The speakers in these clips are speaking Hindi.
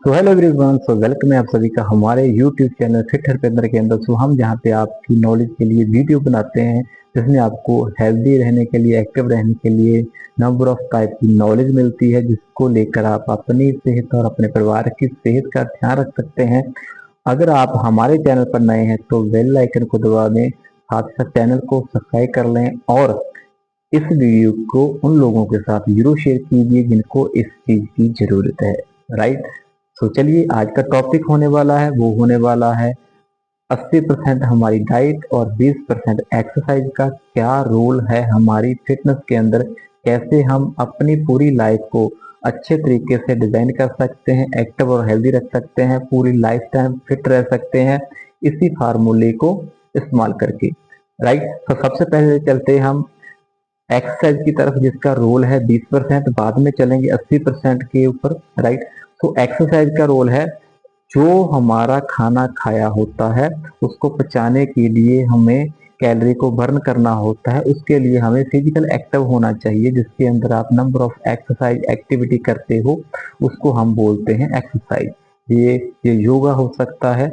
तो हेलो एवरीवन, सो वेलकम है आप सभी का हमारे यूट्यूब चैनल फिट हरपेंद्र के अंदर। सो हम जहाँ पे आपकी नॉलेज के लिए वीडियो बनाते हैं जिसमें आपको हेल्दी रहने के लिए, एक्टिव रहने के लिए नंबर ऑफ टाइप की नॉलेज मिलती है, जिसको लेकर आप अपनी सेहत और अपने परिवार की सेहत का ध्यान रख सकते हैं। अगर आप हमारे चैनल पर नए हैं तो बेल आइकन को दबा दें, साथ ही साथ चैनल को सब्सक्राइब कर लें और इस वीडियो को उन लोगों के साथ जरूर शेयर कीजिए जिनको इस चीज की जरूरत है। राइट। तो चलिए, आज का टॉपिक होने वाला है, वो होने वाला है 80% हमारी डाइट और 20% एक्सरसाइज का क्या रोल है हमारी फिटनेस के अंदर। कैसे हम अपनी पूरी लाइफ को अच्छे तरीके से डिजाइन कर सकते हैं, एक्टिव और हेल्दी रख सकते हैं, पूरी लाइफ टाइम फिट रह सकते हैं इसी फार्मूले को इस्तेमाल करके। राइट। तो सबसे पहले चलते हैं हम एक्सरसाइज की तरफ, जिसका रोल है 20%, बाद में चलेंगे 80% के ऊपर। राइट। तो एक्सरसाइज का रोल है, जो हमारा खाना खाया होता है उसको पचाने के लिए हमें कैलोरी को बर्न करना होता है। उसके लिए हमें फिजिकल एक्टिव होना चाहिए, जिसके अंदर आप नंबर ऑफ एक्सरसाइज एक्टिविटी करते हो, उसको हम बोलते हैं एक्सरसाइज। ये योगा हो सकता है,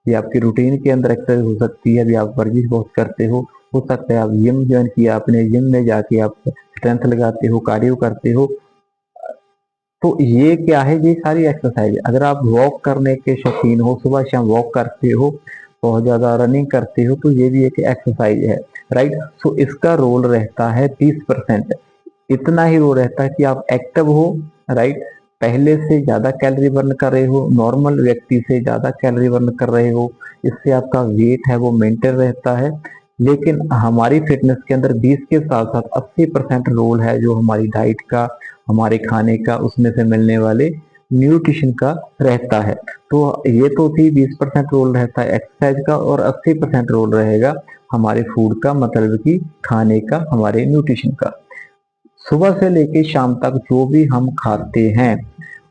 ये आपकी रूटीन के अंदर एक्सरसाइज हो सकती है। अभी आप वर्जिश बहुत करते हो सकता है आप जिम ज्वाइन किया, अपने जिम में जाके आप स्ट्रेंथ लगाते हो, कार्डियो करते हो। तो ये क्या है, ये सारी एक्सरसाइज। अगर आप वॉक करने के शौकीन हो, सुबह शाम वॉक करते हो, बहुत ज्यादा रनिंग करते हो, तो ये भी एक एक्सरसाइज है। राइट। सो इसका रोल रहता है 20%। इतना ही रोल रहता है कि आप एक्टिव हो। राइट। पहले से ज्यादा कैलोरी बर्न कर रहे हो, नॉर्मल व्यक्ति से ज्यादा कैलोरी बर्न कर रहे हो, इससे आपका वेट है वो मेंटेन रहता है। लेकिन हमारी फिटनेस के अंदर 20 के साथ साथ 80% रोल है जो हमारी डाइट का, हमारे खाने का, उसमें से मिलने वाले न्यूट्रिशन का रहता है। तो ये तो थी 20% रोल रहता है एक्सरसाइज का, और 80% रोल रहेगा हमारे फूड का, मतलब कि खाने का, हमारे न्यूट्रिशन का। सुबह से लेके शाम तक जो भी हम खाते हैं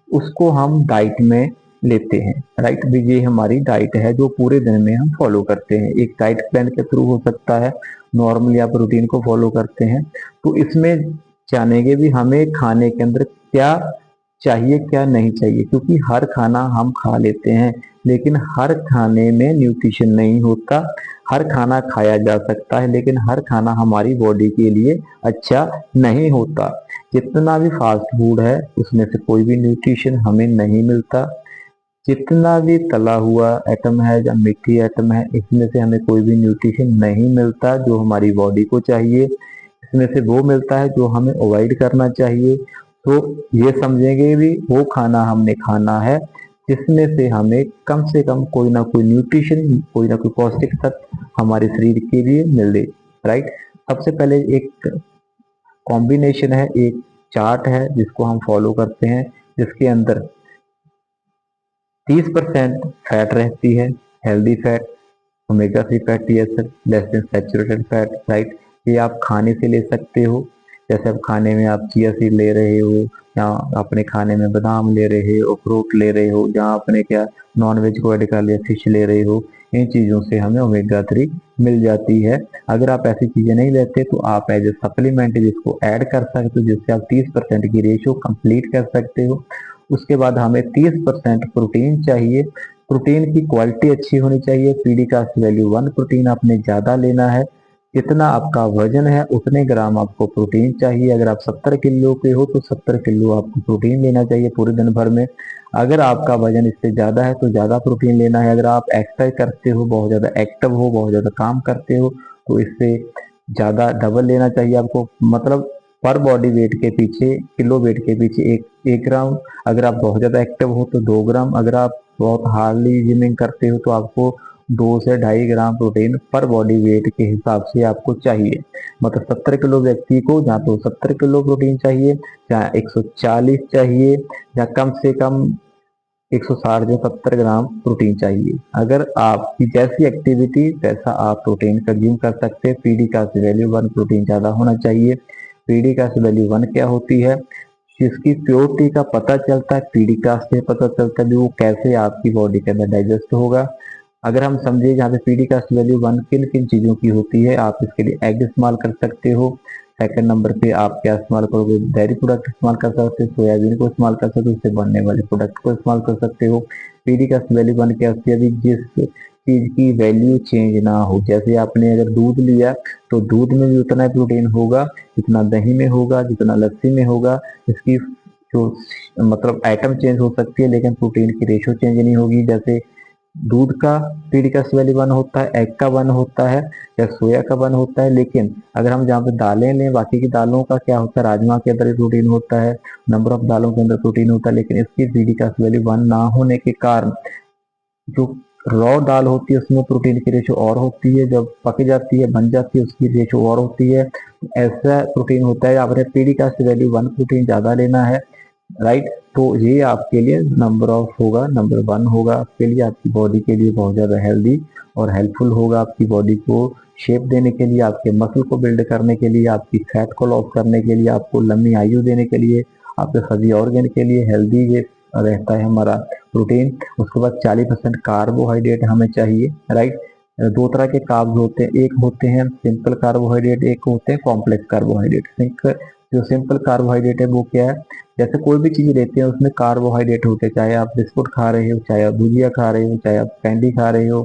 उसको हम डाइट में लेते हैं। राइट। ये हमारी डाइट है जो पूरे दिन में हम फॉलो करते हैं। एक डाइट प्लान के थ्रू हो सकता है, नॉर्मली आप रूटीन को फॉलो करते हैं। तो इसमें जानेंगे भी हमें खाने के अंदर क्या चाहिए क्या नहीं चाहिए, क्योंकि हर खाना हम खा लेते हैं लेकिन हर खाने में न्यूट्रिशन नहीं होता। हर खाना खाया जा सकता है लेकिन हर खाना हमारी बॉडी के लिए अच्छा नहीं होता। जितना भी फास्ट फूड है उसमें से कोई भी न्यूट्रिशन हमें नहीं मिलता। जितना भी तला हुआ आइटम है या मीठी आइटम है, इसमें से हमें कोई भी न्यूट्रिशन नहीं मिलता जो हमारी बॉडी को चाहिए। इसमें से वो मिलता है जो हमें अवॉइड करना चाहिए। तो ये समझेंगे भी वो खाना हमने खाना है जिसमें से कम कोई ना कोई न्यूट्रिशन, कोई ना कोई पौष्टिक तत्व हमारे शरीर के लिए मिले। राइट। सबसे पहले एक कॉम्बिनेशन है, एक चार्ट है जिसको हम फॉलो करते हैं, जिसके अंदर 30% फैट रहती है, healthy fat, omega 3 fatty acid, less than saturated fat. Right. ये आप खाने से ले सकते हो, जैसे आप खाने में आप चिया सीड ले रहे हो, या अपने खाने में बादाम ले रहे हो, फ्रूट ले रहे हो, जहाँ आपने क्या नॉन वेज को ऐड कर लिया, फिश ले रहे हो, इन चीज़ों से हमें ओमेगा 3 मिल जाती है। अगर आप ऐसी चीज़ें नहीं लेते तो आप एज ए सप्लीमेंट इसको ऐड कर सकते हो, जिससे आप 30% की रेशियो कंप्लीट कर सकते हो। उसके बाद हमें 30% प्रोटीन चाहिए। प्रोटीन की क्वालिटी अच्छी होनी चाहिए। पीडी का वैल्यू 1 प्रोटीन आपने ज्यादा लेना है। जितना आपका वजन है उतने ग्राम आपको प्रोटीन चाहिए। अगर आप 70 किलो के हो तो 70 किलो आपको प्रोटीन लेना चाहिए पूरे दिन भर में। अगर आपका वजन इससे ज्यादा है तो ज्यादा प्रोटीन लेना है। अगर आप एक्सरसाइज करते हो, बहुत ज्यादा एक्टिव हो, बहुत ज्यादा काम करते हो, तो इससे ज्यादा डबल लेना चाहिए आपको। मतलब पर बॉडी वेट के पीछे, किलो वेट के पीछे एक ग्राम। अगर आप बहुत ज्यादा एक्टिव हो तो 2 ग्राम। अगर आप बहुत हार्डली जिमिंग करते हो तो आपको 2 से 2.5 ग्राम प्रोटीन पर बॉडी वेट के हिसाब से आपको चाहिए। मतलब 70 किलो व्यक्ति को जहाँ तो 70 किलो प्रोटीन चाहिए, जहाँ 140 चाहिए, या कम से कम 160 से 70 ग्राम प्रोटीन चाहिए। अगर आपकी जैसी एक्टिविटी वैसा आप प्रोटीन कंज्यूम कर सकते हैं। पीडी का वैल्यू 1 प्रोटीन ज्यादा होना चाहिए। पीडी का वैल्यू 1 क्या होती है, जिसकी प्योरिटी का पता चलता है, पीडी का से पता चलता है भी वो कैसे आपकी बॉडी के अंदर डाइजेस्ट होगा। अगर हम समझे जहाँ पे पीडी का वैल्यू 1 किन किन चीजों की होती है, आप इसके लिए एग इस्तेमाल कर सकते हो, सेकंड नंबर पे आप क्या इस्तेमाल करोगे, डेयरी प्रोडक्ट इस्तेमाल कर सकते हो, सोयाबीन को इस्तेमाल कर सकते हो, उससे बनने वाले प्रोडक्ट को इस्तेमाल कर सकते हो। पीडी का वैल्यू बन के आती है अभी जिस चीज की वैल्यू चेंज ना हो। जैसे आपने अगर दूध लिया तो दूध में भी उतना प्रोटीन होगा जितना दही में होगा, जितना लस्सी में होगा। इसकी जो मतलब आइटम चेंज हो सकती है लेकिन प्रोटीन की रेशो चेंज नहीं होगी। जैसे दूध का पीडिकस वैल्यू वन होता है, एग का वन होता है या सोया का वन होता है। लेकिन अगर हम जहाँ पे दालें लें, बाकी की दालों का क्या होता है, राजमा के अंदर भी प्रोटीन होता है, नंबर ऑफ दालों के अंदर प्रोटीन होता है, लेकिन इसकी पीडिकस वैल्यू वन ना होने के कारण जो रॉ दाल होती है उसमें प्रोटीन की रेशो और होती है, जब पक जाती है बन जाती है उसकी रेशो और होती है। ऐसा प्रोटीन होता है, आपने पीडिकस वैल्यू वन प्रोटीन ज्यादा लेना है, राइट। तो ये आपके लिए नंबर ऑफ होगा, नंबर वन होगा आपके लिए, आपकी बॉडी के लिए बहुत ज्यादा हेल्दी और हेल्पफुल होगा। आपकी बॉडी को शेप देने के लिए, आपके मसल को बिल्ड करने के लिए, आपकी फैट को लॉस करने के लिए, आपको लंबी आयु देने के लिए, आपके सभी ऑर्गन के लिए हेल्दी ये रहता है हमारा प्रोटीन। उसके बाद 40% कार्बोहाइड्रेट हमें चाहिए, राइट। दो तरह के कार्ब्स होते हैं, एक होते हैं सिंपल कार्बोहाइड्रेट, एक होते हैं कॉम्प्लेक्स कार्बोहाइड्रेट। जो सिंपल कार्बोहाइड्रेट है वो क्या है, जैसे कोई भी चीज लेते हैं उसमें कार्बोहाइड्रेट होते हैं, चाहे आप बिस्कुट खा रहे हो, चाहे आप भुजिया खा रहे हो, चाहे आप कैंडी खा रहे हो,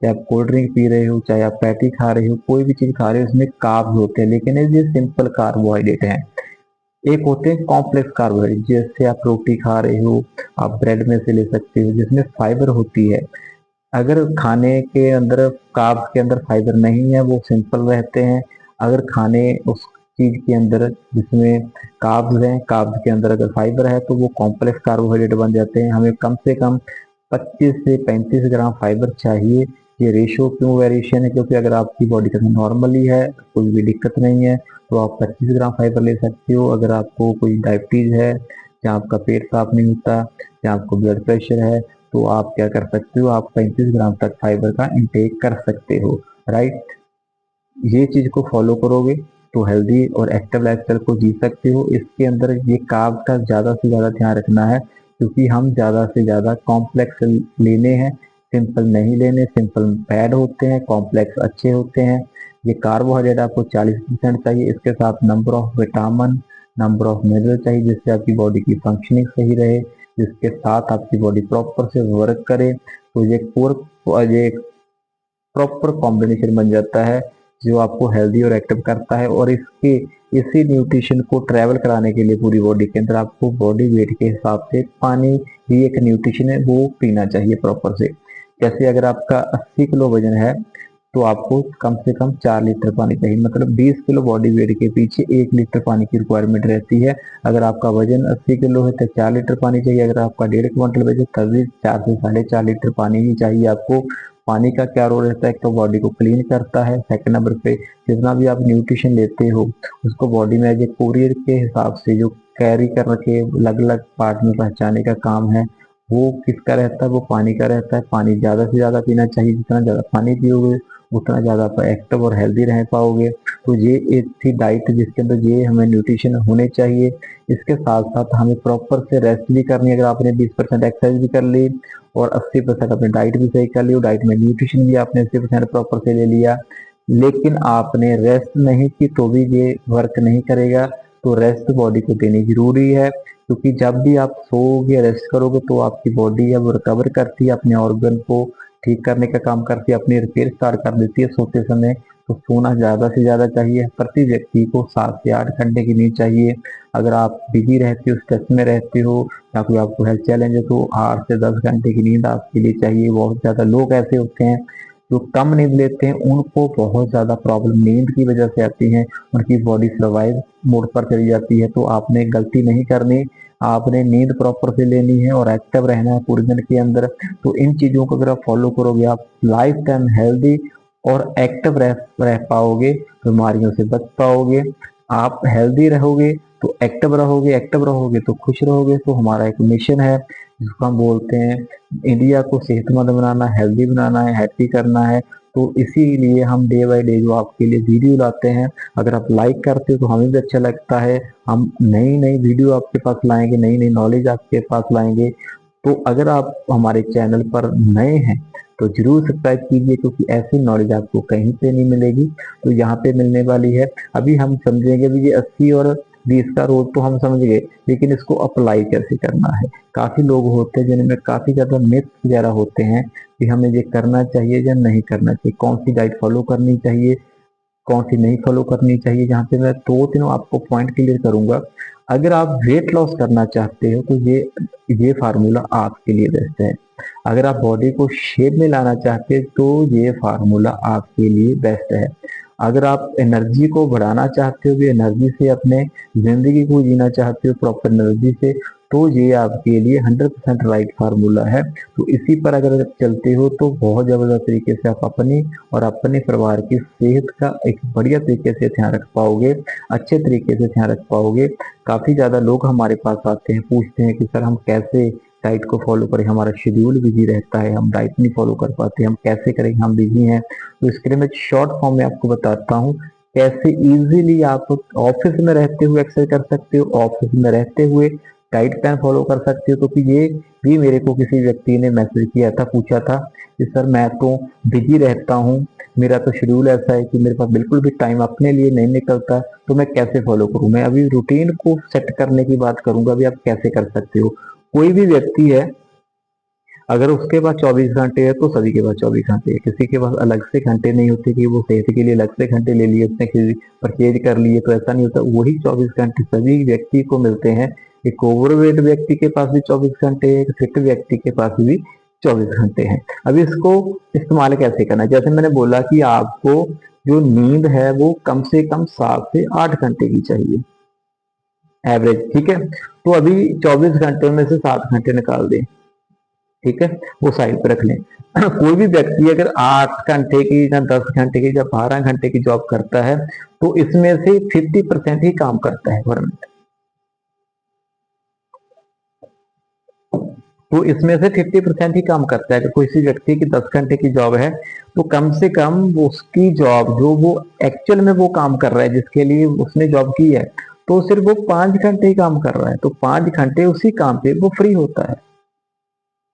चाहे आप कोल्ड ड्रिंक पी रहे हो, चाहे आप पैटी खा रहे हो, कोई भी चीज खा रहे हो उसमें कार्ब्स होते हैं, लेकिन ये सिंपल कार्बोहाइड्रेट है। एक होते हैं कॉम्प्लेक्स कार्बोहाइड्रेट, जैसे आप रोटी खा रहे हो, आप ब्रेड में से ले सकते हो जिसमें फाइबर होती है। अगर खाने के अंदर कार्ब्स के अंदर फाइबर नहीं है वो सिंपल रहते हैं। अगर खाने उस चीज के अंदर जिसमें कार्ब्स हैं, कार्ब्स के अंदर अगर फाइबर है तो वो कॉम्प्लेक्स कार्बोहाइड्रेट बन जाते हैं। हमें कम से कम 25 से 35 ग्राम फाइबर चाहिए। ये रेशो क्यों वेरिएशन है, क्योंकि अगर आपकी बॉडी का नॉर्मली है, कोई भी दिक्कत नहीं है, तो आप 25 ग्राम फाइबर ले सकते हो। अगर आपको कोई डायबिटीज है, या आपका पेट साफ नहीं होता, या आपको ब्लड प्रेशर है, तो आप क्या कर सकते हो, आप 35 ग्राम तक फाइबर का इंटेक कर सकते हो, राइट। ये चीज को फॉलो करोगे तो हेल्दी और एक्टिव लाइफस्टाइल को जी सकते हो। इसके अंदर ये कार्ब का ज्यादा से ज्यादा ध्यान रखना है, क्योंकि हम ज्यादा से ज्यादा कॉम्प्लेक्स लेने हैं, सिंपल नहीं लेने। सिंपल बैड होते हैं, कॉम्प्लेक्स अच्छे होते हैं। ये कार्बोहाइड्रेट आपको 40% चाहिए, इसके साथ number of vitamin, number of mineral चाहिए, जिससे आपकी बॉडी की फंक्शनिंग सही रहे, जिसके साथ आपकी बॉडी प्रॉपर से वर्क करे। तो ये प्रॉपर कॉम्बिनेशन बन जाता है जो आपको हेल्दी और एक्टिव करता है। और इसके इसी न्यूट्रिशन को ट्रेवल कराने के लिए पूरी बॉडी के अंदर आपको बॉडी वेट के हिसाब से पानी भी एक न्यूट्रिशन है वो पीना चाहिए प्रॉपर से। जैसे अगर आपका 80 किलो वजन है तो आपको कम से कम 4 लीटर पानी चाहिए, मतलब 20 किलो बॉडी वेट के पीछे 1 लीटर पानी की रिक्वायरमेंट रहती है। अगर आपका वजन 80 किलो है तो 4 लीटर पानी चाहिए। अगर आपका 1.5 क्विंटल वजन तभी 4 से 4.5 लीटर पानी ही चाहिए आपको। पानी का क्या रोल रहता है, तो बॉडी को क्लीन करता है। सेकंड नंबर पे जितना भी आप न्यूट्रिशन लेते हो उसको बॉडी में एज ए कोरियर के हिसाब से जो कैरी करके अलग अलग पार्ट में पहुंचाने का काम है वो किसका रहता है, वो पानी का रहता है। पानी ज्यादा से ज्यादा पीना चाहिए, जितना ज्यादा पानी पियोगे उतना ज्यादा आप एक्टिव और हेल्दी रह पाओगे। तो ये एक थी डाइट जिसके अंदर ये हमें न्यूट्रिशन होने चाहिए। इसके साथ साथ हमें प्रॉपर से रेस्ट भी करनी है। अगर आपने 20% एक्सरसाइज भी कर ली और 80% अपनी डाइट भी सही कर ली, और डाइट में न्यूट्रिशन भी आपने 80% प्रॉपर से ले लिया, लेकिन आपने रेस्ट नहीं की तो भी ये वर्क नहीं करेगा। तो रेस्ट बॉडी को देनी जरूरी है, क्योंकि जब भी आप सोओगे रेस्ट करोगे तो आपकी बॉडी है वो रिकवर करती है, अपने ऑर्गन को ठीक करने का काम करती है, अपनी रिपेयर स्टार्ट कर देती है सोते समय। तो सोना ज्यादा से ज्यादा चाहिए। प्रति व्यक्ति को 7 से 8 घंटे की नींद चाहिए। अगर आप बिजी रहते हो, स्ट्रेस में रहते हो, या कोई आपको हेल्थ चैलेंज है, तो 8 से 10 घंटे की नींद आपके लिए चाहिए। बहुत ज्यादा लोग ऐसे होते हैं जो कम नींद लेते हैं, उनको बहुत ज्यादा प्रॉब्लम नींद की वजह से आती है, उनकी बॉडी सर्वाइव मोड पर चली जाती है। तो आपने गलती नहीं करनी, आपने नींद प्रॉपर से लेनी है और एक्टिव रहना है पूरे दिन के अंदर। तो इन चीजों को अगर आप फॉलो करोगे आप लाइफ टाइम हेल्दी और एक्टिव रह पाओगे, बीमारियों से बच पाओगे। आप हेल्दी रहोगे तो एक्टिव रहोगे तो खुश रहोगे। तो हमारा एक मिशन है जिसको हम बोलते हैं इंडिया को सेहतमंद बनाना, हेल्दी बनाना है, हैप्पी करना है। तो इसीलिए हम डे बाय डे जो आपके लिए वीडियो लाते हैं, अगर आप लाइक करते हो तो हमें भी अच्छा लगता है। हम नई नई वीडियो आपके पास लाएंगे, नई नई नॉलेज आपके पास लाएंगे। तो अगर आप हमारे चैनल पर नए हैं तो जरूर सब्सक्राइब कीजिए, क्योंकि ऐसी नॉलेज आपको कहीं पे नहीं मिलेगी, तो यहाँ पे मिलने वाली है। अभी हम समझेंगे भी ये 80 और 20 का रूल तो हम समझ गए, लेकिन इसको अप्लाई कैसे करना है। काफी लोग होते हैं जिनमें काफी ज्यादा मिथ वगैरह होते हैं कि हमें ये करना चाहिए या नहीं करना चाहिए, कौन सी डाइट फॉलो करनी चाहिए, कौन सी नहीं फॉलो करनी चाहिए। जहाँ पे मैं दो तीनों आपको पॉइंट क्लियर करूंगा। अगर आप वेट लॉस करना चाहते हो तो ये फार्मूला आपके लिए बेस्ट है। अगर आप बॉडी को शेप में लाना चाहते हो तो ये फार्मूला आपके लिए बेस्ट है। अगर आप एनर्जी को बढ़ाना चाहते हो, भी एनर्जी से अपने जिंदगी को जीना चाहते हो प्रॉपर एनर्जी से, तो ये आपके लिए 100% राइट फार्मूला है। तो इसी पर अगर आप चलते हो तो बहुत जबरदस्त तरीके से आप अपनी और अपने परिवार की सेहत का एक बढ़िया तरीके से ध्यान रख पाओगे, अच्छे तरीके से ध्यान रख पाओगे। काफी ज्यादा लोग हमारे पास आते हैं, पूछते हैं कि सर हम कैसे डाइट को फॉलो करें, हमारा शेड्यूल बिजी रहता है, हम डाइट नहीं फॉलो कर पाते, हम कैसे करें, हम बिजी हैं। तो इसके लिए मैं शॉर्ट फॉर्म में आपको बताता हूँ कैसे इजीली आप ऑफिस में रहते हुए एक्सरसाइज कर सकते हो, ऑफिस में रहते हुए डाइट प्लान फॉलो कर सकते हो। क्योंकि ये भी मेरे को किसी व्यक्ति ने मैसेज किया था, पूछा था कि सर मैं तो बिजी रहता हूँ, मेरा तो शेड्यूल ऐसा है कि मेरे पास बिल्कुल भी टाइम अपने लिए नहीं निकलता, तो मैं कैसे फॉलो करूँ। मैं अभी रूटीन को सेट करने की बात करूंगा, अभी आप कैसे कर सकते हो। कोई भी व्यक्ति है, अगर उसके पास 24 घंटे है तो सभी के पास 24 घंटे है, किसी के पास अलग से घंटे नहीं होते कि वो सेहत के लिए अलग से घंटे ले लिए, उसने किसी परचेज कर लिए, तो ऐसा नहीं होता। वही 24 घंटे सभी व्यक्ति को मिलते हैं। एक ओवरवेट व्यक्ति के पास भी 24 घंटे है, एक फिट व्यक्ति के पास भी 24 घंटे हैं। अब इसको इस्तेमाल कैसे करना है, जैसे मैंने बोला कि आपको जो नींद है वो कम से कम 7 से 8 घंटे की चाहिए एवरेज, ठीक है। तो अभी 24 घंटे में से 7 घंटे निकाल दें, ठीक है, वो साइड पर रख लें। कोई भी व्यक्ति अगर 8 घंटे की या 10 घंटे की या 12 घंटे की जॉब करता है तो इसमें से 50% ही काम करता है गवर्नमेंट। तो इसमें से 50% ही काम करता है। अगर किसी व्यक्ति की 10 घंटे की जॉब है तो कम से कम उसकी जॉब जो वो एक्चुअल में वो काम कर रहा है, जिसके लिए उसने जॉब की है, तो सिर्फ वो 5 घंटे ही काम कर रहा है, तो 5 घंटे उसी काम पे वो फ्री होता है,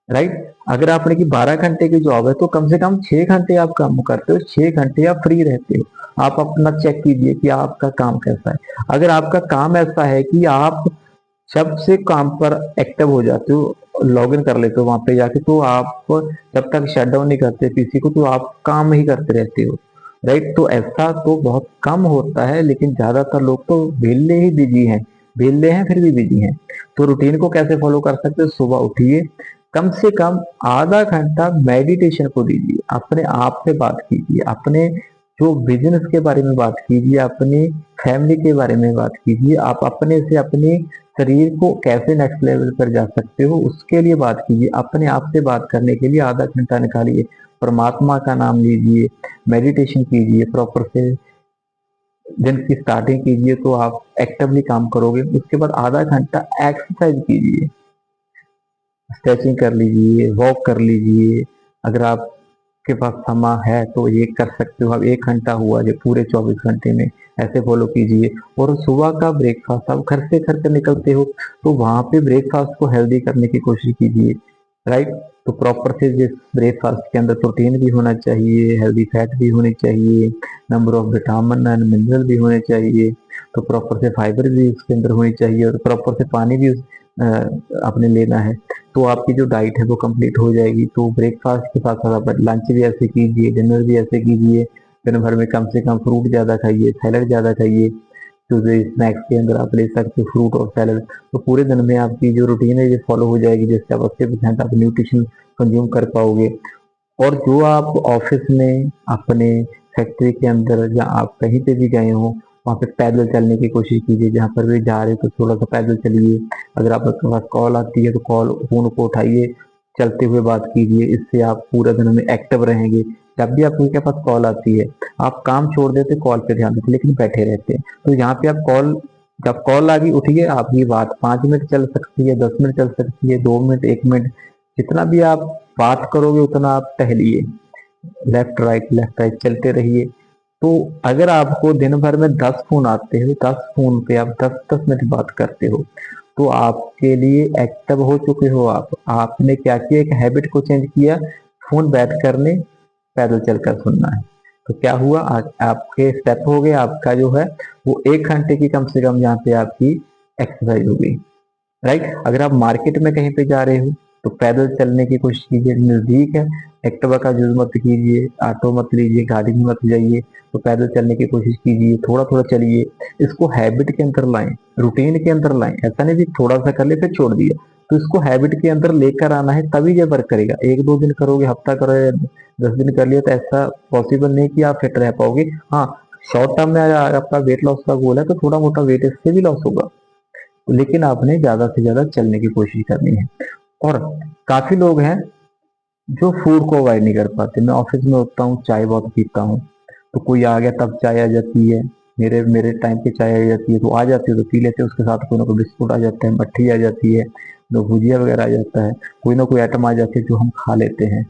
राइट। अगर आपने की 12 घंटे की जॉब है तो कम से कम 6 घंटे आप काम करते हो, 6 घंटे आप फ्री रहते हो। आप अपना चेक कीजिए कि आपका काम कैसा है। अगर आपका काम ऐसा है कि आप जब से काम पर एक्टिव हो जाते हो, लॉग इन कर लेते हो वहां पे जाके, तो आप जब तक शट डाउन नहीं करते पीसी को तो आप काम ही करते रहते हो, राइट। तो ऐसा तो बहुत कम होता है, लेकिन ज्यादातर लोग तो वेले ही बिजी हैं, वेले हैं फिर भी बिजी हैं। तो रूटीन को कैसे फॉलो कर सकते हो, सुबह उठिए, कम से कम आधा घंटा मेडिटेशन को दीजिए, अपने आप से बात कीजिए, अपने जो बिजनेस के बारे में बात कीजिए, अपनी फैमिली के बारे में बात कीजिए, आप अपने से अपने शरीर को कैसे नेक्स्ट लेवल पर जा सकते हो उसके लिए बात कीजिए। अपने आप से बात करने के लिए आधा घंटा निकालिए, परमात्मा का नाम लीजिए, मेडिटेशन कीजिए, प्रॉपर से दिन की स्टार्टिंग कीजिए, तो आप एक्टिवली काम करोगे। उसके बाद आधा घंटा एक्सरसाइज कीजिए, स्ट्रेचिंग कर लीजिए, वॉक कर लीजिए। अगर आपके पास समय है तो ये कर सकते हो। अब 1 घंटा हुआ जो पूरे 24 घंटे में, ऐसे फॉलो कीजिए। और सुबह का ब्रेकफास्ट, आप घर से घर पे निकलते हो तो वहां पे ब्रेकफास्ट को हेल्दी करने की कोशिश कीजिए, राइट। तो प्रॉपर से जिस ब्रेकफास्ट के अंदर प्रोटीन भी होना चाहिए, हेल्दी फैट भी होनी चाहिए, number of vitamin and mineral भी होने चाहिए, तो प्रॉपर से फाइबर भी उसके अंदर होनी चाहिए, और प्रॉपर से पानी भी आपने लेना है। तो आपकी जो डाइट है वो कंप्लीट हो जाएगी। तो ब्रेकफास्ट के साथ साथ आप लंच भी ऐसे कीजिए, डिनर भी ऐसे कीजिए, दिन भर में कम से कम फ्रूट ज़्यादा खाइए, सैलड ज़्यादा खाइए। तो जो स्नैक्स के अंदर आप ले सकते हो फ्रूट और सैलड, तो पूरे दिन में आपकी जो रूटीन है ये फॉलो हो जाएगी, जिससे आप 80% आप न्यूट्रिशन कंज्यूम कर पाओगे। और जो आप ऑफिस में, अपने फैक्ट्री के अंदर या आप कहीं पे भी गए हो, वहाँ पे पैदल चलने की कोशिश कीजिए। जहाँ पर भी जा रहे हो तो थोड़ा सा पैदल चलिए। अगर आपके पास कॉल आती है तो फोन को उठाइए, चलते हुए बात कीजिए, इससे आप पूरा दिन में एक्टिव रहेंगे। जब भी आपके पास कॉल आती है आप काम छोड़ देते, कॉल पे ध्यान देते, लेकिन बैठे रहते हैं। तो यहाँ पे आप कॉल, जब कॉल आ गई उठिए, आपकी बात 5 मिनट चल सकती है, 10 मिनट चल सकती है, 2 मिनट, 1 मिनट, जितना भी आप बात करोगे उतना आप टहलिए, लेफ्ट राइट चलते रहिए। तो अगर आपको दिन भर में 10 फोन आते हैं, 10 फोन पे आप 10-10 मिनट बात करते हो, तो आपके लिए एक्टिव हो चुके हो। आप आपने क्या किया, एक हैबिट को चेंज किया, फोन बैठ करने, पैदल चलकर सुनना है। तो क्या हुआ, आपके स्टेप हो गए, आपका जो है वो 1 घंटे की कम से कम यहाँ पे आपकी एक्सरसाइज हो गई। राइट। अगर आप मार्केट में कहीं पे जा रहे हो तो पैदल चलने की कोशिश कीजिए, नजदीक है। एक्टिवा का यूज मत कीजिए, ऑटो मत लीजिए, गाड़ी में मत जाइए, तो पैदल चलने की कोशिश कीजिए, थोड़ा थोड़ा चलिए। इसको हैबिट के अंदर लाएं, रूटीन के अंदर लाएं। ऐसा नहीं कि थोड़ा सा कर ले फिर छोड़ दिया। तो इसको हैबिट के अंदर लेकर आना है, तभी ये वर्क करेगा। 1-2 दिन करोगे, हफ्ता करोगे, 10 दिन कर लिया, तो ऐसा पॉसिबल नहीं कि आप फिट रह पाओगे। हाँ, शॉर्ट टर्म में अगर आपका वेट लॉस का गोल है तो थोड़ा मोटा वेट इससे भी लॉस होगा, लेकिन आपने ज्यादा से ज्यादा चलने की कोशिश करनी है। और काफी लोग हैं जो फूड को अवॉइड नहीं कर पाते। मैं ऑफिस में होता हूँ, चाय बहुत पीता हूँ, तो कोई आ गया तब चाय आ जाती है, मेरे मेरे टाइम पे चाय आ जाती है, तो आ जाती है तो पी लेते हैं। उसके साथ कोई ना कोई बिस्कुट आ जाता है, मट्ठी आ जाती है, तो भुजिया वगैरह आ जाता है, कोई ना कोई आइटम आ जाती है जो हम खा लेते हैं।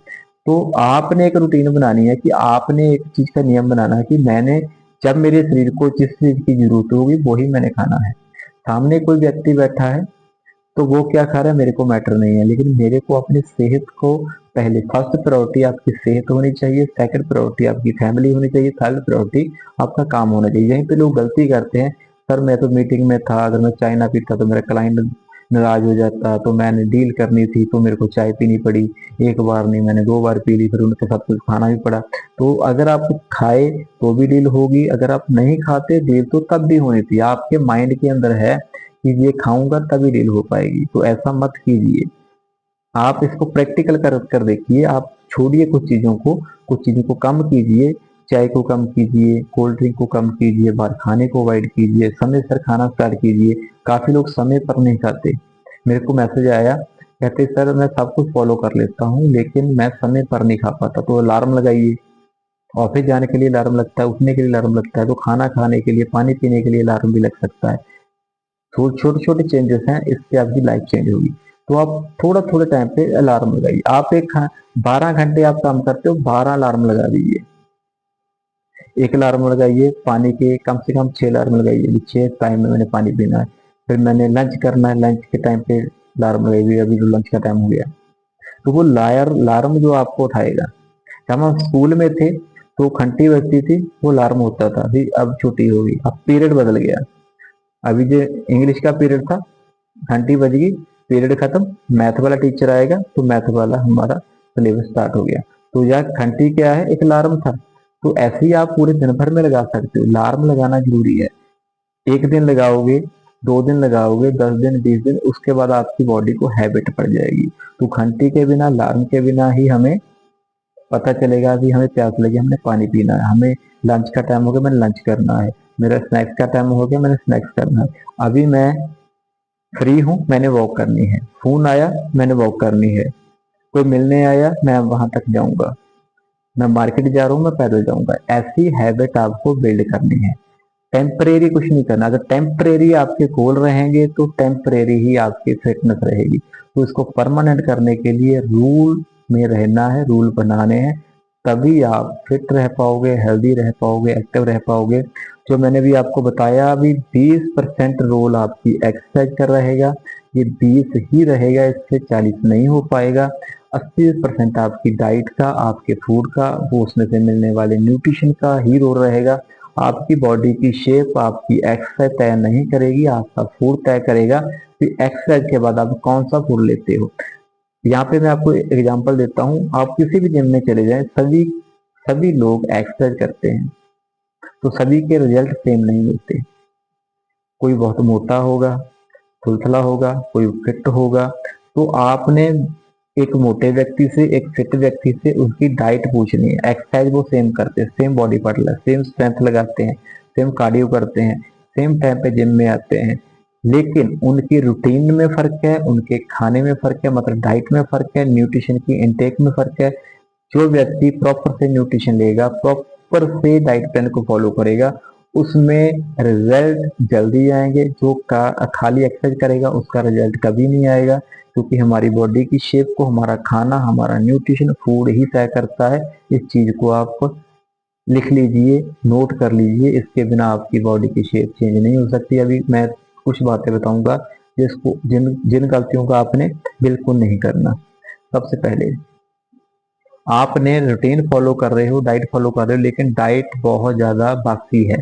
तो आपने एक रूटीन बनानी है कि आपने एक चीज का नियम बनाना है कि मैंने, जब मेरे शरीर को जिस चीज की जरूरत होगी वही मैंने खाना है। सामने कोई व्यक्ति बैठा है तो वो क्या खा रहा है मेरे को मैटर नहीं है, लेकिन मेरे को अपनी सेहत को पहले, फर्स्ट प्रायोरिटी आपकी सेहत होनी चाहिए, सेकंड प्रायोरिटी आपकी फैमिली होनी चाहिए, थर्ड प्रायोरिटी आपका काम होना चाहिए। यहीं पे लोग गलती करते हैं, सर मैं तो मीटिंग में था, अगर मैं चाय ना पीता तो मेरा क्लाइंट नाराज हो जाता, तो मैंने डील करनी थी तो मेरे को चाय पीनी पड़ी। एक बार नहीं, मैंने 2 बार पी ली, फिर उनके साथ कुछ खाना भी पड़ा। तो अगर आप खाए तो भी डील होगी, अगर आप नहीं खाते डील तो तब भी होनी थी। आपके माइंड के अंदर है कि ये खाऊंगा तभी डील हो पाएगी, तो ऐसा मत कीजिए। आप इसको प्रैक्टिकल कर कर देखिए। आप छोड़िए कुछ चीजों को कम कीजिए। चाय को कम कीजिए, कोल्ड ड्रिंक को कम कीजिए, बाहर खाने को अवॉइड कीजिए, समय पर खाना स्टार्ट कीजिए। काफी लोग समय पर नहीं खाते। मेरे को मैसेज आया, कहते सर मैं सब कुछ फॉलो कर लेता हूँ लेकिन मैं समय पर नहीं खा पाता। तो अलार्म लगाइए, ऑफिस जाने के लिए अलार्म लगता है, उठने के लिए अलार्म लगता है, तो खाना खाने के लिए, पानी पीने के लिए अलार्म भी लग सकता है। तो छोटे छोटे चेंजेस हैं, इससे आपकी लाइफ चेंज होगी। तो आप थोड़ा थोड़े टाइम पे अलार्म लगाइए। आप 12 घंटे आप काम करते हो, 12 अलार्म लगा दीजिए। एक अलार्म लगाइए, पानी के कम से कम 6 अलार्म लगाइए, 6 टाइम में मैंने पानी पीना है। फिर मैंने लंच करना है, लंच के टाइम पे अलार्म लगाइए, अभी तो लंच का टाइम हो गया। तो वो लायर अलार्म जो आपको उठाएगा। जब हम स्कूल में थे तो घंटी बजती थी, वो अलार्म होता था, अभी अब छुट्टी होगी, अब पीरियड बदल गया। अभी जो इंग्लिश का पीरियड था, घंटी बज गई, पीरियड खत्म, मैथ वाला टीचर आएगा तो मैथ वाला हमारा सिलेबस स्टार्ट हो गया। तो यह घंटी क्या है, एक अलार्म था। तो ऐसे ही आप पूरे दिन भर में लगा सकते हो। अलार्म लगाना जरूरी है। 1 दिन लगाओगे, 2 दिन लगाओगे, 10 दिन, 20 दिन, उसके बाद आपकी बॉडी को हैबिट पड़ जाएगी। तो घंटी के बिना, अलार्म के बिना ही हमें पता चलेगा कि हमें प्यास लगी, हमने पानी पीना है, हमें लंच का टाइम हो गया, मैंने लंच करना है, मेरा स्नैक्स का टाइम हो गया, मैंने स्नैक्स करना है, अभी मैं फ्री हूँ, मैंने वॉक करनी है, फोन आया मैंने वॉक करनी है, कोई मिलने आया मैं वहां तक जाऊंगा, मैं मार्केट जा रहा हूँ मैं पैदल जाऊंगा। ऐसी हैबिट आपको बिल्ड करनी है। टेम्परेरी कुछ नहीं करना। अगर टेम्परेरी आपके गोल रहेंगे तो टेम्परेरी ही आपकी फिटनेस रहेगी। तो इसको परमानेंट करने के लिए रूल में रहना है, रूल बनाने हैं, तभी आप फिट रह पाओगे, हेल्दी रह पाओगे, एक्टिव रह पाओगे। जो मैंने भी आपको बताया, अभी 20% रोल आपकी एक्सरसाइज का रहेगा, ये 20 ही रहेगा, इससे 40 नहीं हो पाएगा। 80% आपकी डाइट का, आपके फूड का, वो उसमें से मिलने वाले न्यूट्रिशन का ही रोल रहेगा। आपकी बॉडी की शेप आपकी एक्सरसाइज तय नहीं करेगी, आपका फूड तय करेगा कि एक्सरसाइज के बाद आप कौन सा फूड लेते हो। यहाँ पे मैं आपको एग्जांपल देता हूँ। आप किसी भी जिम में चले जाएं, सभी सभी लोग एक्सरसाइज करते हैं, तो सभी के रिजल्ट सेम नहीं मिलते। कोई बहुत मोटा होगा, थुलथुला होगा, कोई फिट होगा। तो आपने एक मोटे व्यक्ति से, एक फिट व्यक्ति से उसकी डाइट पूछनी है। एक्सरसाइज वो सेम करते हैं, same body part, same strength लगाते हैं, सेम कार्डियो करते हैं, सेम टाइम पे जिम में आते हैं, लेकिन उनकी रूटीन में फर्क है, उनके खाने में फर्क है, मतलब डाइट में फर्क है, न्यूट्रिशन की इनटेक में फर्क है। जो व्यक्ति प्रॉपर से न्यूट्रिशन लेगा, प्रॉपर से डाइट प्लान को फॉलो करेगा, उसमें रिजल्ट जल्दी आएंगे। जो खाली एक्सरसाइज करेगा उसका रिजल्ट कभी नहीं आएगा, क्योंकि हमारी बॉडी की शेप को हमारा खाना, हमारा न्यूट्रिशन फूड ही तय करता है। इस चीज को आप लिख लीजिए, नोट कर लीजिए, इसके बिना आपकी बॉडी की शेप चेंज नहीं हो सकती। अभी मैं कुछ बातें बताऊंगा जिसको जिन जिन गलतियों का आपने बिल्कुल नहीं करना। सबसे पहले आपने रूटीन फॉलो कर रहे हो, डाइट फॉलो कर रहे हो, लेकिन डाइट बहुत ज्यादा बासी है,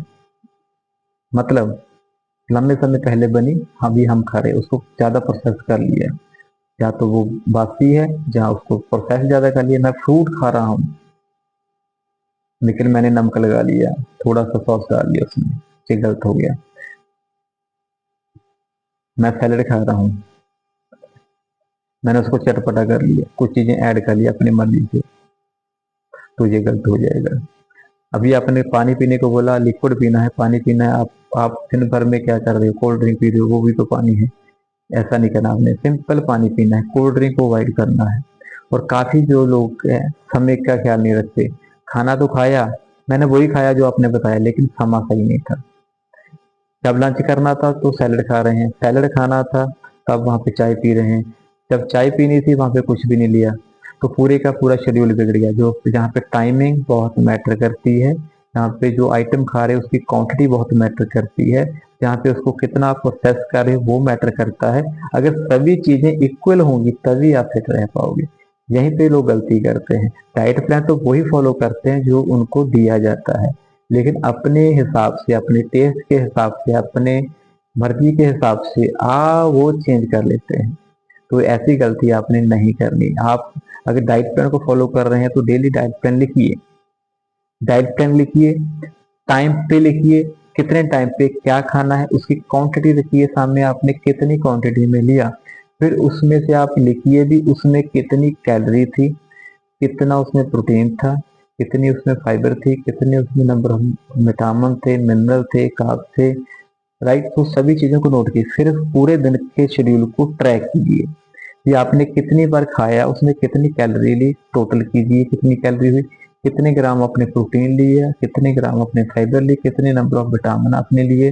मतलब लंबे समय पहले बनी, अभी हम खा रहे हैं, उसको ज्यादा प्रोसेस कर लिया, या तो वो बासी है, जहाँ उसको प्रोसेस ज्यादा कर लिया। मैं फ्रूट खा रहा हूँ लेकिन मैंने नमक लगा लिया, थोड़ा सा सॉस डाल लिया उसमें, ये गलत हो गया। मैं सैलेड खा रहा हूँ, मैंने उसको चटपटा कर लिया, कुछ चीजें ऐड कर लिया अपनी मर्जी से, तो ये गलत हो जाएगा। अभी आपने पानी पीने को बोला, लिक्विड पीना है, पानी पीना है, आप दिन भर में क्या कर रहे हो, कोल्ड ड्रिंक पी रहे हो, वो भी तो पानी है। ऐसा नहीं करना, आपने सिंपल पानी पीना है, कोल्ड ड्रिंक को अवॉइड करना है। और काफी जो लोग हैं समय का ख्याल नहीं रखते, खाना तो खाया, मैंने वही खाया जो आपने बताया, लेकिन समय सही नहीं था। जब लंच करना था तो सैलड खा रहे हैं, सैलड खाना था तब वहां पे चाय पी रहे हैं, जब चाय पीनी थी वहां पे कुछ भी नहीं लिया, तो पूरे का पूरा शेड्यूल बिगड़ गया। जो जहाँ पे टाइमिंग बहुत मैटर करती है, जहाँ पे जो आइटम खा रहे हैं उसकी क्वांटिटी बहुत मैटर करती है, जहाँ पे उसको कितना आप प्रोसेस कर रहे हो वो मैटर करता है। अगर सभी चीजें इक्वल होंगी तभी आप फिट रह पाओगे। यहीं पे लोग गलती करते हैं। डाइट प्लान तो वही फॉलो करते हैं जो उनको दिया जाता है, लेकिन अपने हिसाब से, अपने टेस्ट के हिसाब से, अपने मर्जी के हिसाब से वो चेंज कर लेते हैं। तो ऐसी गलती आपने नहीं करनी। आप अगर डाइट प्लान को फॉलो कर रहे हैं तो डेली डाइट प्लान लिखिए, डाइट प्लान लिखिए, टाइम पे लिखिए, कितने टाइम पे क्या खाना है, उसकी क्वांटिटी रखिए सामने, आपने कितनी क्वांटिटी में लिया। फिर उसमें से आप लिखिए भी उसमें कितनी कैलोरी थी, कितना उसमें प्रोटीन था, कितनी उसमें फाइबर थी, कितने उसमें नंबर ऑफ विटामिन थे, मिनरल थे, कार्ब थे, राइट। तो सभी चीजों को नोट कीजिए, फिर पूरे दिन के शेड्यूल को ट्रैक कीजिए, ये आपने कितनी बार खाया, उसमें कितनी कैलोरी ली, टोटल कीजिए कितनी कैलोरी हुई, कितने ग्राम आपने प्रोटीन लिया, कितने ग्राम आपने फाइबर लिए, कितने नंबर ऑफ विटामिन आपने लिए।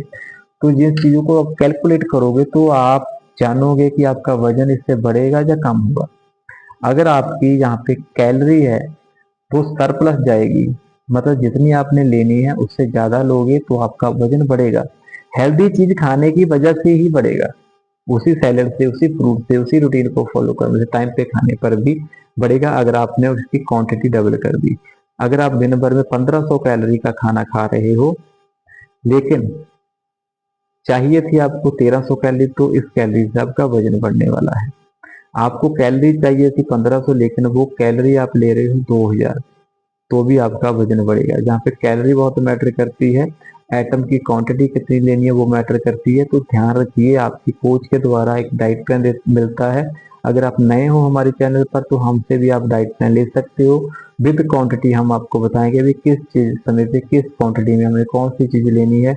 तो जिन चीजों को आप कैलकुलेट करोगे तो आप जानोगे कि आपका वजन इससे बढ़ेगा या कम होगा। अगर आपकी यहाँ पे कैलोरी है वो सरप्लस जाएगी, मतलब जितनी आपने लेनी है उससे ज्यादा लोगे तो आपका वजन बढ़ेगा। हेल्दी चीज खाने की वजह से ही बढ़ेगा, उसी सैलेड से, उसी फ्रूट से, उसी रूटीन को फॉलो करने से टाइम पे खाने पर भी बढ़ेगा, अगर आपने उसकी क्वांटिटी डबल कर दी। अगर आप दिन भर में 1500 कैलोरी का खाना खा रहे हो, लेकिन चाहिए थी आपको 1300 कैलोरी, तो इस कैलोरी से आपका वजन बढ़ने वाला है। आपको कैलोरी चाहिए थी 1500, लेकिन वो कैलोरी आप ले रहे हो 2000, तो भी आपका वजन बढ़ेगा। जहाँ पे कैलोरी बहुत मैटर करती है, एटम की क्वांटिटी कितनी लेनी है वो मैटर करती है। तो ध्यान रखिए, आपकी कोच के द्वारा एक डाइट प्लान मिलता है। अगर आप नए हो हमारे चैनल पर तो हमसे भी आप डाइट प्लान ले सकते हो, विद क्वांटिटी हम आपको बताएंगे भी किस चीज समय पे किस क्वांटिटी में हमें कौन सी चीज लेनी है,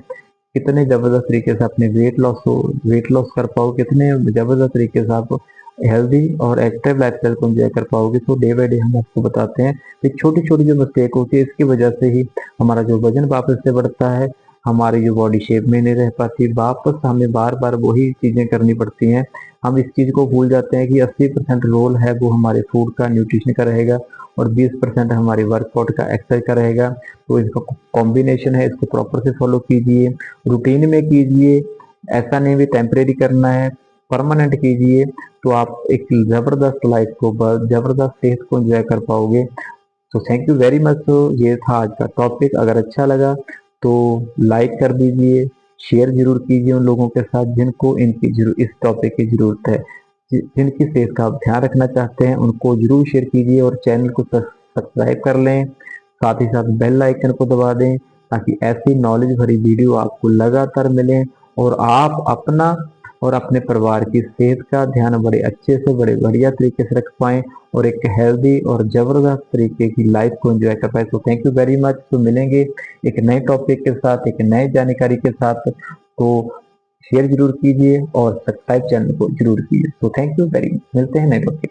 कितने जबरदस्त तरीके से अपने वेट लॉस कर पाओ, कितने जबरदस्त तरीके से आप हेल्दी और एक्टिव लाइफस्टाइल को एंजॉय कर पाओगे। तो डे बाय डे हम आपको बताते हैं कि छोटी छोटी जो मिस्टेक होती है इसकी वजह से ही हमारा जो वजन वापस से बढ़ता है, हमारी जो बॉडी शेप में नहीं रह पाती, वापस हमें बार बार वही चीजें करनी पड़ती हैं। हम इस चीज को भूल जाते हैं कि 80% रोल है वो हमारे फूड का, न्यूट्रिशन का रहेगा, और 20% हमारे वर्कआउट का, एक्सरसाइज का रहेगा। तो इसका कॉम्बिनेशन है, इसको प्रॉपर से फॉलो कीजिए, रूटीन में कीजिए, ऐसा नहीं भी टेम्परेरी करना है, परमानेंट कीजिए। तो आप एक जबरदस्त लाइफ को, जबरदस्त सेहत को एंजॉय कर पाओगे। तो थैंक यू वेरी मच। तो ये था आज का टॉपिक, अगर अच्छा लगा तो लाइक कर दीजिए, शेयर जरूर कीजिए उन लोगों के साथ जिनको इनकी जरूर इस टॉपिक की जरूरत है, जिनकी सेहत का आप ध्यान रखना चाहते हैं, उनको जरूर शेयर कीजिए, और चैनल को सब्सक्राइब कर लें, साथ ही साथ बेल आइकन को दबा दें, ताकि ऐसी नॉलेज भरी वीडियो आपको लगातार मिले, और आप अपना और अपने परिवार की सेहत का ध्यान बड़े अच्छे से, बड़े बढ़िया तरीके से रख पाएं, और एक हेल्दी और जबरदस्त तरीके की लाइफ को एंजॉय कर पाए। तो थैंक यू वेरी मच। तो मिलेंगे एक नए टॉपिक के साथ, एक नए जानकारी के साथ। तो शेयर जरूर कीजिए और सब्सक्राइब चैनल को जरूर कीजिए। तो थैंक यू वेरी मच, मिलते हैं नए टॉपिक।